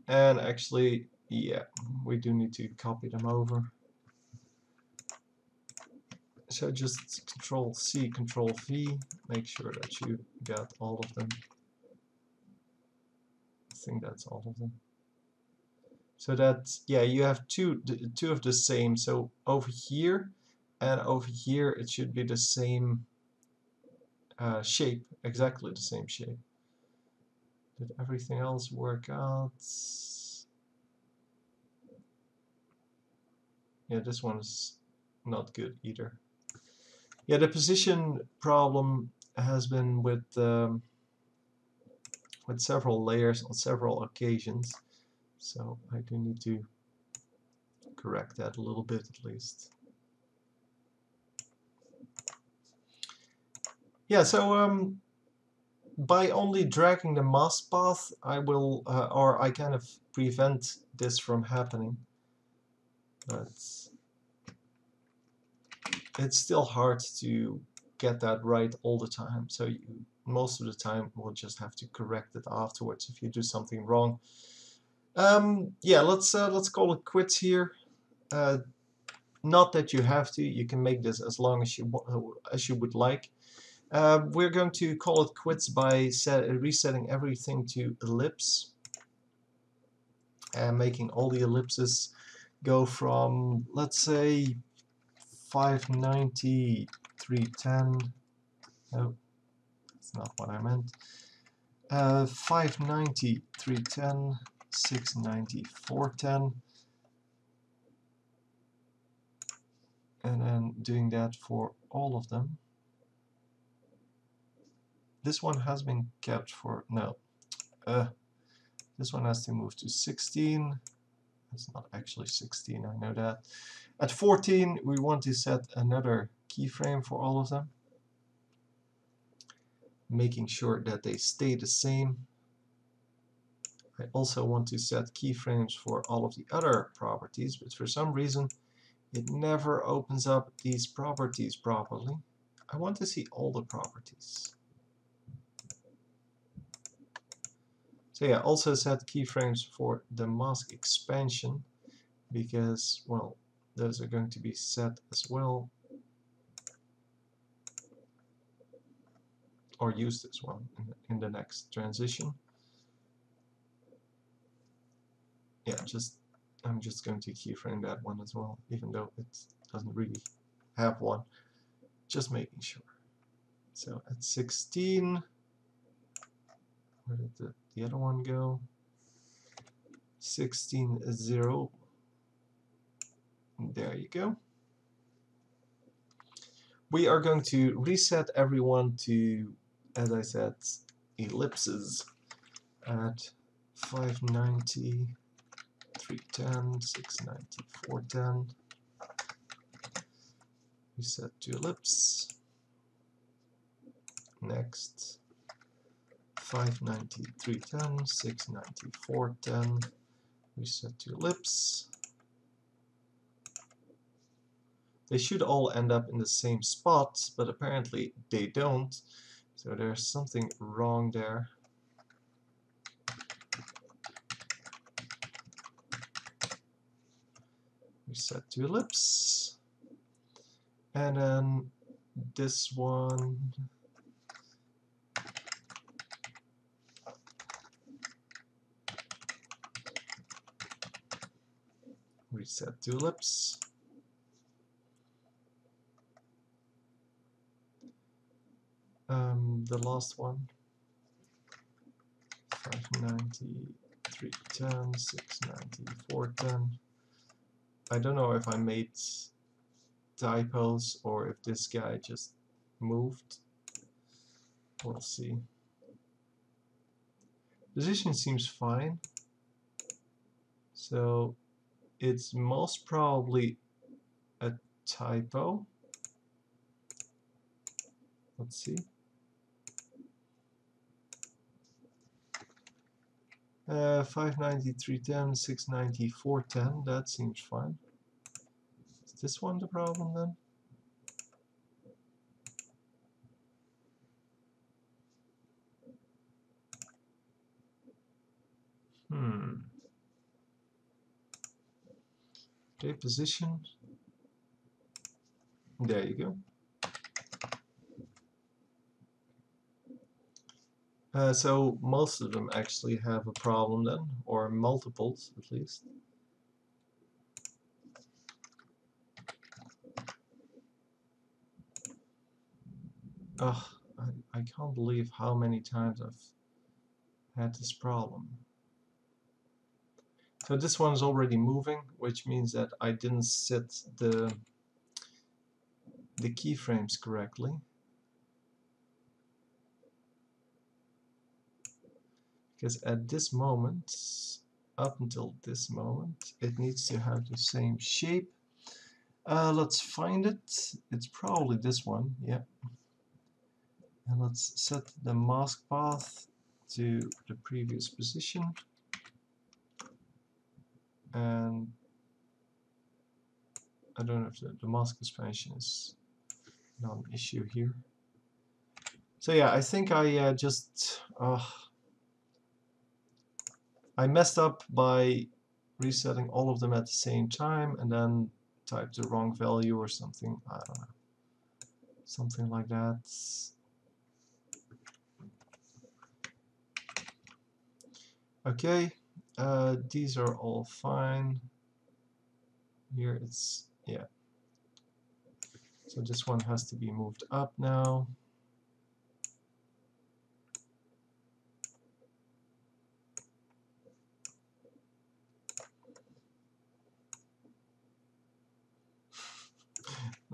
And actually, yeah, we do need to copy them over. So just Control C, Control V, make sure that you got all of them. I think that's all of them. So that, yeah, you have two of the same. So over here and over here, it should be the same shape, exactly the same shape. Did everything else work out? Yeah, this one is not good either. Yeah, the position problem has been with several layers on several occasions, so I do need to correct that a little bit at least. Yeah, so by only dragging the mask path, I will, or I kind of prevent this from happening. But it's still hard to get that right all the time. So you, most of the time, will just have to correct it afterwards if you do something wrong. Yeah, let's call it quits here. Not that you have to. You can make this as long as you would like. We're going to call it quits by resetting everything to ellipse and making all the ellipses go from, let's say, 590, 310. No, that's not what I meant. 590, 310, 690, 410. And then doing that for all of them. This one has been kept for, no. This one has to move to 16. It's not actually 16, I know that. At 14, we want to set another keyframe for all of them, making sure that they stay the same. I also want to set keyframes for all of the other properties, but for some reason it never opens up these properties properly. I want to see all the properties. So yeah, also set keyframes for the mask expansion, because, well, those are going to be set as well, or used as well in the next transition. Yeah, I'm just going to keyframe that one as well, even though it doesn't really have one. Just making sure. So at 16, where did the other one go? 16, 0. There you go. We are going to reset everyone to, as I said, ellipses at 590, 310, 690, 410. Reset to ellipse. Next. 590, 310, 690, 410. Reset to ellipse. They should all end up in the same spot, but apparently they don't. So there's something wrong there. Reset to ellipse. And then this one. Reset to ellipse. The last one. 590, 310, 690, 410. I don't know if I made typos or if this guy just moved. We'll see. Position seems fine. So it's most probably a typo. Let's see. 590, 310, 690, 410. That seems fine. Is this one the problem then? Okay, position. There you go. So most of them actually have a problem then, or multiples at least. Ugh, I can't believe how many times I've had this problem. So this one's already moving, which means that I didn't set the keyframes correctly. Because at this moment, up until this moment, it needs to have the same shape. Let's find it. It's probably this one, yeah. And let's set the mask path to the previous position. And I don't know if the mask expansion is not an issue here. So yeah, I think I I messed up by resetting all of them at the same time and then typed the wrong value or something. I don't know. Something like that. Okay, these are all fine. Here it's, yeah. So this one has to be moved up now.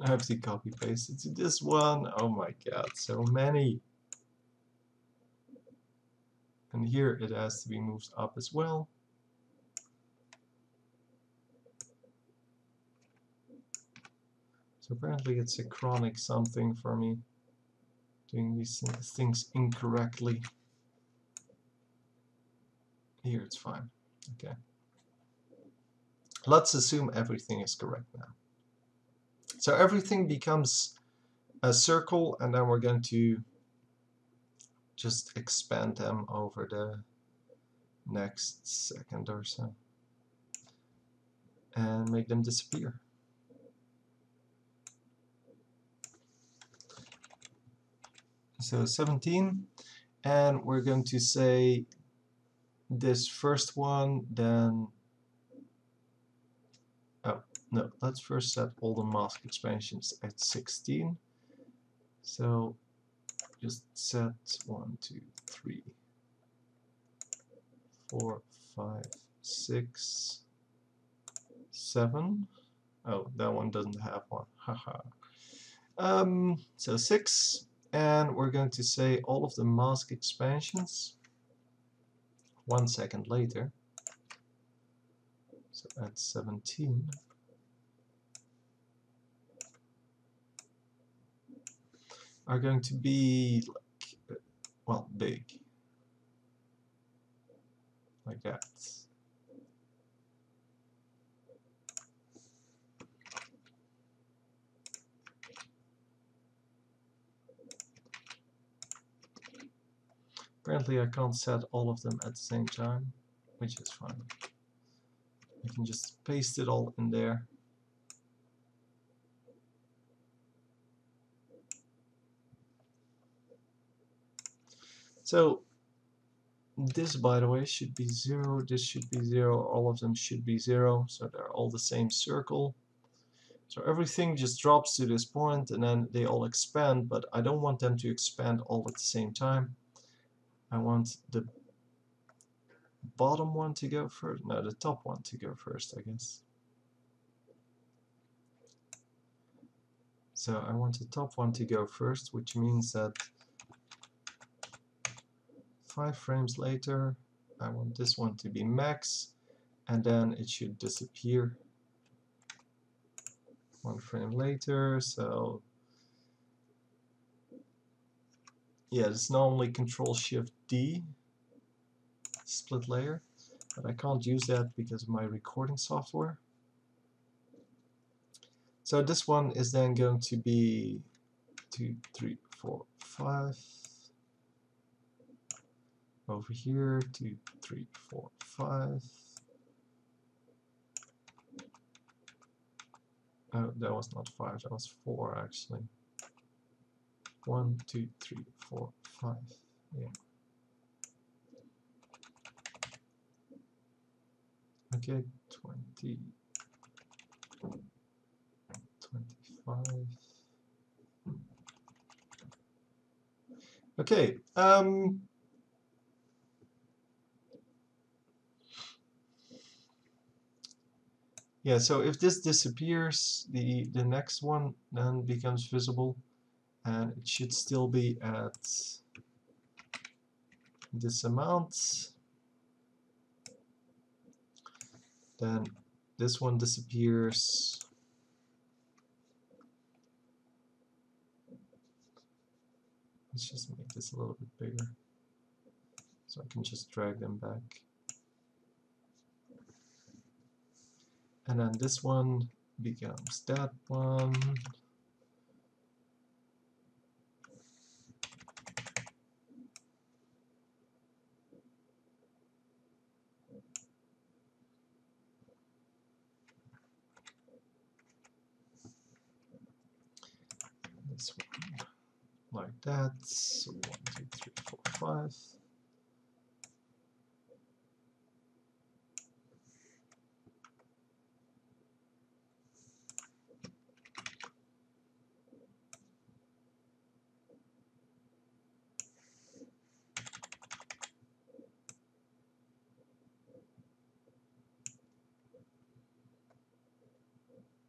I have to copy paste it to this one. Oh my god, so many. And here it has to be moved up as well. So apparently it's a chronic something for me, doing these things incorrectly. Here it's fine. Okay. Let's assume everything is correct now. So everything becomes a circle, and then we're going to just expand them over the next second or so and make them disappear. So 17, and we're going to say this first one, then oh no, let's first set all the mask expansions at 16. So just set 1, 2, 3, 4, 5, 6, 7. Oh, that one doesn't have one. Haha. So 6, and we're going to say all of the mask expansions 1 second later. So at 17. Are going to be like, well, big. Like that. Apparently I can't set all of them at the same time, which is fine. I can just paste it all in there. So this, by the way, should be 0, this should be 0, all of them should be 0, so they're all the same circle. So everything just drops to this point and then they all expand, but I don't want them to expand all at the same time. I want the bottom one to go first, no, the top one to go first, I guess. So I want the top one to go first, which means that 5 frames later, I want this one to be max, and then it should disappear 1 frame later. So yeah, it's normally Control-Shift-D, split layer, but I can't use that because of my recording software. So this one is then going to be 2, 3, 4, 5. Over here, 2, 3, 4, 5. Oh, that was not 5, that was 4 actually. 1, 2, 3, 4, 5. Yeah. Okay, 20, 25. Okay. Yeah, so if this disappears, the next one then becomes visible, and it should still be at this amount. Then this one disappears. Let's just make this a little bit bigger, so I can just drag them back. And then this one becomes that one. This one like that. So 1, 2, 3, 4, 5.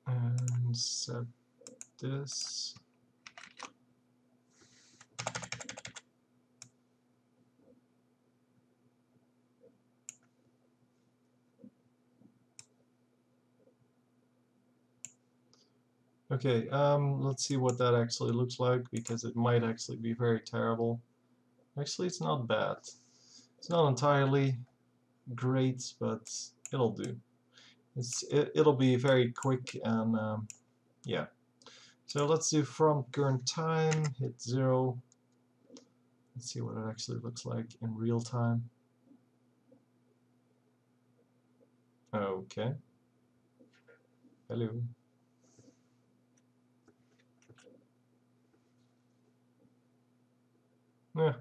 And set this. Okay, let's see what that actually looks like, because it might actually be very terrible. Actually, it's not bad. It's not entirely great, but it'll do. It'll be very quick, and yeah. So let's do from current time, hit 0. Let's see what it actually looks like in real time. Okay. Hello. Yeah.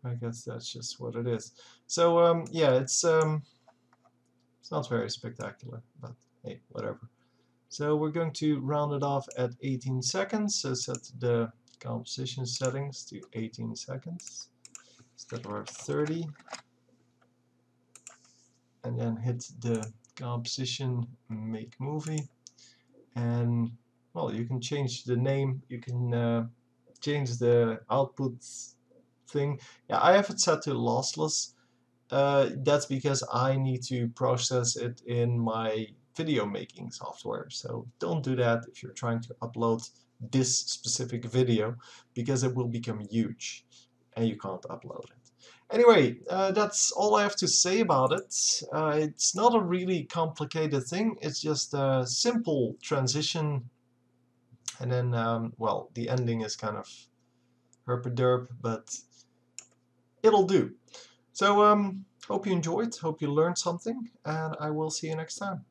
I guess that's just what it is. So yeah, it's not very spectacular, but hey, whatever. So we're going to round it off at 18 seconds. So set the composition settings to 18 seconds instead of our 30. And then hit the composition make movie. And well, you can change the name, you can change the output thing. Yeah, I have it set to lossless. That's because I need to process it in my video making software. So don't do that if you're trying to upload this specific video, because it will become huge and you can't upload it. Anyway, that's all I have to say about it. It's not a really complicated thing, it's just a simple transition, and then, well, the ending is kind of herpaderp, but it'll do. So, hope you enjoyed, hope you learned something, and I will see you next time.